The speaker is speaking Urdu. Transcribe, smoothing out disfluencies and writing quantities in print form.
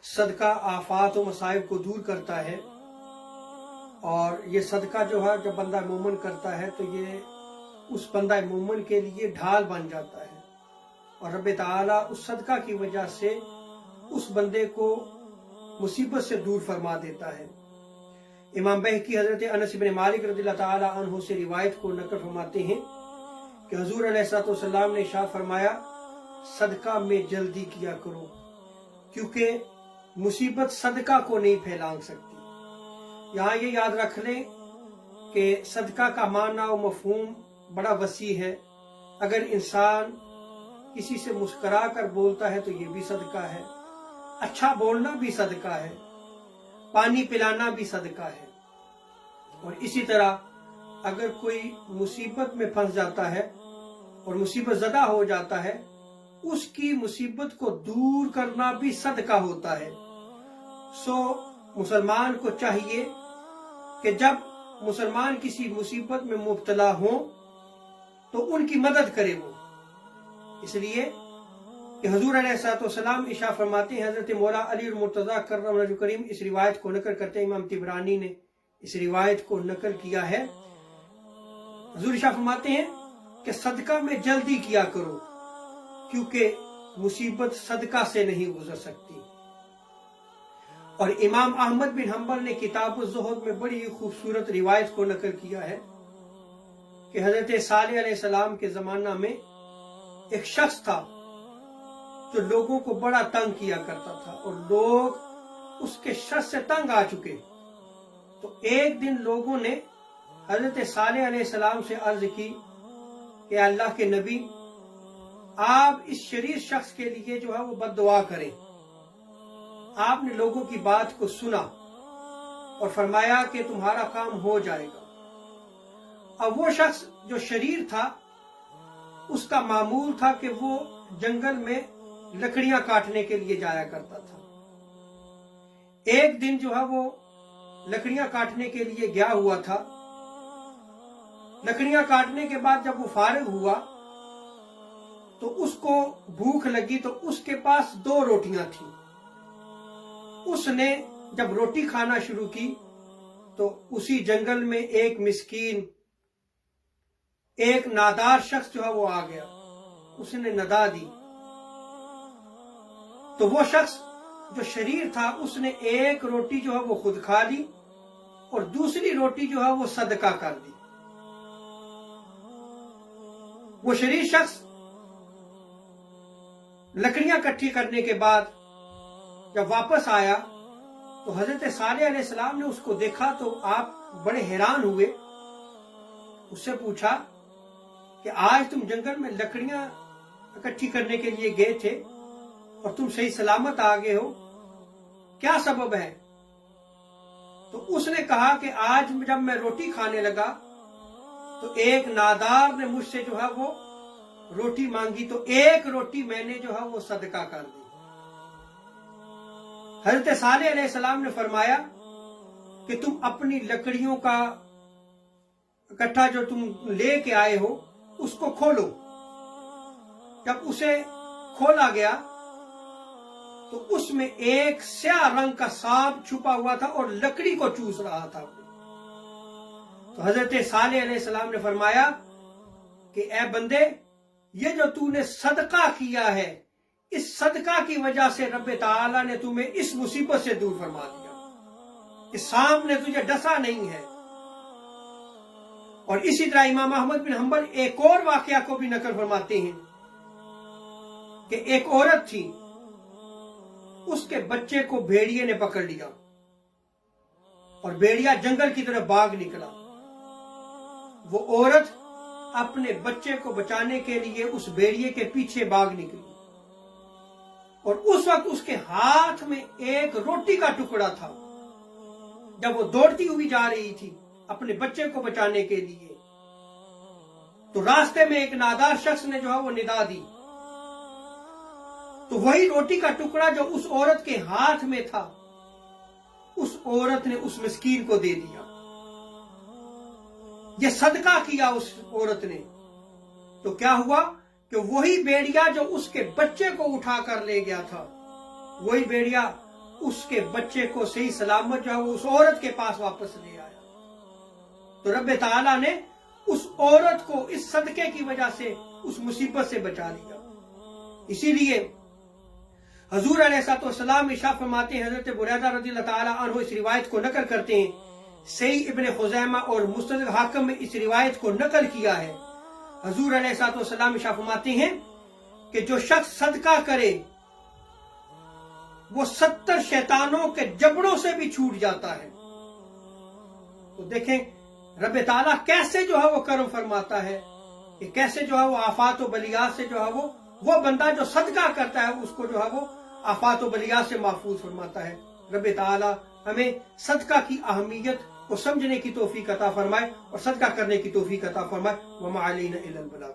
صدقہ آفات و مصائب کو دور کرتا ہے، اور یہ صدقہ جو ہے جب بندہ مومن کرتا ہے تو یہ اس بندہ مومن کے لیے ڈھال بن جاتا ہے، اور رب تعالیٰ اس صدقہ کی وجہ سے اس بندے کو مصیبت سے دور فرما دیتا ہے۔ امام بہقی حضرت انس بن مالک رضی اللہ تعالی عنہ سے روایت کو نقل فرماتے ہیں کہ حضور علیہ الصلوۃ والسلام نے ارشاد فرمایا، صدقہ میں جلدی کیا کرو کیونکہ مصیبت صدقہ کو نہیں پھیلا سکتی۔ یہاں یہ یاد رکھ لیں کہ صدقہ کا معنی و مفہوم بڑا وسیع ہے۔ اگر انسان کسی سے مسکرا کر بولتا ہے تو یہ بھی صدقہ ہے، اچھا بولنا بھی صدقہ ہے، پانی پلانا بھی صدقہ ہے، اور اسی طرح اگر کوئی مصیبت میں پھنس جاتا ہے اور مصیبت زدہ ہو جاتا ہے، اس کی مصیبت کو دور کرنا بھی صدقہ ہوتا ہے۔ سو مسلمان کو چاہیے کہ جب مسلمان کسی مصیبت میں مبتلا ہوں تو ان کی مدد کرے وہ، اس لیے کہ حضور علیہ الصلوۃ والسلام ارشاد فرماتے ہیں، حضرت مولا علی المرتضیٰ کرم وجہ کریم اس روایت کو نقل کرتے ہیں، امام طبرانی نے اس روایت کو نقل کیا ہے۔ حضور ارشاد فرماتے ہیں کہ صدقہ میں جلدی کیا کرو کیونکہ مصیبت صدقہ سے نہیں گزر سکتی۔ اور امام احمد بن حنبل نے کتاب الزہد میں بڑی خوبصورت روایت کو نقل کیا ہے کہ حضرت صالح علیہ السلام کے زمانہ میں ایک شخص تھا جو لوگوں کو بڑا تنگ کیا کرتا تھا، اور لوگ اس کے شر سے تنگ آ چکے۔ تو ایک دن لوگوں نے حضرت صالح علیہ السلام سے عرض کی کہ اللہ کے نبی، آپ اس شریر شخص کے لیے جو ہے وہ بد دعا کریں۔ آپ نے لوگوں کی بات کو سنا اور فرمایا کہ تمہارا کام ہو جائے گا۔ اب وہ شخص جو شریر تھا، اس کا معمول تھا کہ وہ جنگل میں لکڑیاں کاٹنے کے لیے جایا کرتا تھا۔ ایک دن جو ہے وہ لکڑیاں کاٹنے کے لیے گیا ہوا تھا۔ لکڑیاں کاٹنے کے بعد جب وہ فارغ ہوا تو اس کو بھوک لگی، تو اس کے پاس 2 روٹیاں تھیں۔ اس نے جب روٹی کھانا شروع کی تو اسی جنگل میں ایک مسکین، ایک نادار شخص جو ہے وہ آ گیا، اس نے ندا دی۔ تو وہ شخص جو شریر تھا، اس نے ایک روٹی جو ہے وہ خود کھا لی اور دوسری روٹی جو ہے وہ صدقہ کر دی۔ وہ شریر شخص لکڑیاں اکٹھی کرنے کے بعد جب واپس آیا تو حضرت صالح علیہ السلام نے اس کو دیکھا تو آپ بڑے حیران ہوئے۔ اس سے پوچھا کہ آج تم جنگل میں لکڑیاں اکٹھی کرنے کے لیے گئے تھے اور تم صحیح سلامت آ گئے ہو، کیا سبب ہے؟ تو اس نے کہا کہ آج جب میں روٹی کھانے لگا تو ایک نادار نے مجھ سے جو ہے وہ روٹی مانگی، تو ایک روٹی میں نے جو ہے وہ صدقہ کر دی۔ حضرت صالح علیہ السلام نے فرمایا کہ تم اپنی لکڑیوں کا اکٹھا جو تم لے کے آئے ہو اس کو کھولو۔ جب اسے کھولا گیا تو اس میں ایک سیاہ رنگ کا سانپ چھپا ہوا تھا اور لکڑی کو چوس رہا تھا۔ تو حضرت صالح علیہ السلام نے فرمایا کہ اے بندے، یہ جو تو نے صدقہ کیا ہے، اس صدقہ کی وجہ سے رب تعالیٰ نے تمہیں اس مصیبت سے دور فرما دیا، اس سانپ نے تجھے ڈسا نہیں ہے۔ اور اسی طرح امام احمد بن حنبل ایک اور واقعہ کو بھی نقل فرماتے ہیں کہ ایک عورت تھی، اس کے بچے کو بھیڑیے نے پکڑ لیا اور بھیڑیا جنگل کی طرف بھاگ نکلا۔ وہ عورت اپنے بچے کو بچانے کے لیے اس بھیڑیے کے پیچھے بھاگ نکلی، اور اس وقت اس کے ہاتھ میں ایک روٹی کا ٹکڑا تھا۔ جب وہ دوڑتی ہوئی جا رہی تھی اپنے بچے کو بچانے کے لیے تو راستے میں ایک نادار شخص نے جو ہے وہ ندا دی، تو وہی روٹی کا ٹکڑا جو اس عورت کے ہاتھ میں تھا، اس عورت نے اس مسکین کو دے دیا۔ یہ صدقہ کیا اس عورت نے، تو کیا ہوا کہ وہی بھیڑیا جو اس کے بچے کو اٹھا کر لے گیا تھا، وہی بھیڑیا اس کے بچے کو صحیح سلامت جو ہے وہ اس عورت کے پاس واپس لے آیا. تو رب تعالیٰ نے اس عورت کو اس صدقے کی وجہ سے اس مصیبت سے بچا لیا. اسی لیے حضور علیہ السلام ارشاد فرماتے ہیں، حضرت بریدہ رضی اللہ تعالیٰ عنہ اس روایت کو نقل کرتے ہیں، صحیح ابن خزیمہ اور مستدرک حاکم میں اس روایت کو نقل کیا ہے. حضور علیہ السلام ارشاد فرماتے ہیں کہ جو شخص صدقہ کرے وہ 70 شیطانوں کے جبڑوں سے بھی چھوٹ جاتا ہے. تو دیکھیں رب تعالیٰ کیسے جو ہے وہ کرم فرماتا ہے، کہ کیسے جو ہے وہ آفات و بلیات سے جو ہے وہ بندہ جو صدقہ کرتا ہے اس کو جو ہے وہ آفات و بلیات سے محفوظ فرماتا ہے. رب تعالیٰ ہمیں صدقہ کی اہمیت کو سمجھنے کی توفیق عطا فرمائے اور صدقہ کرنے کی توفیق عطا فرمائے. وما علینا الا البلاغ.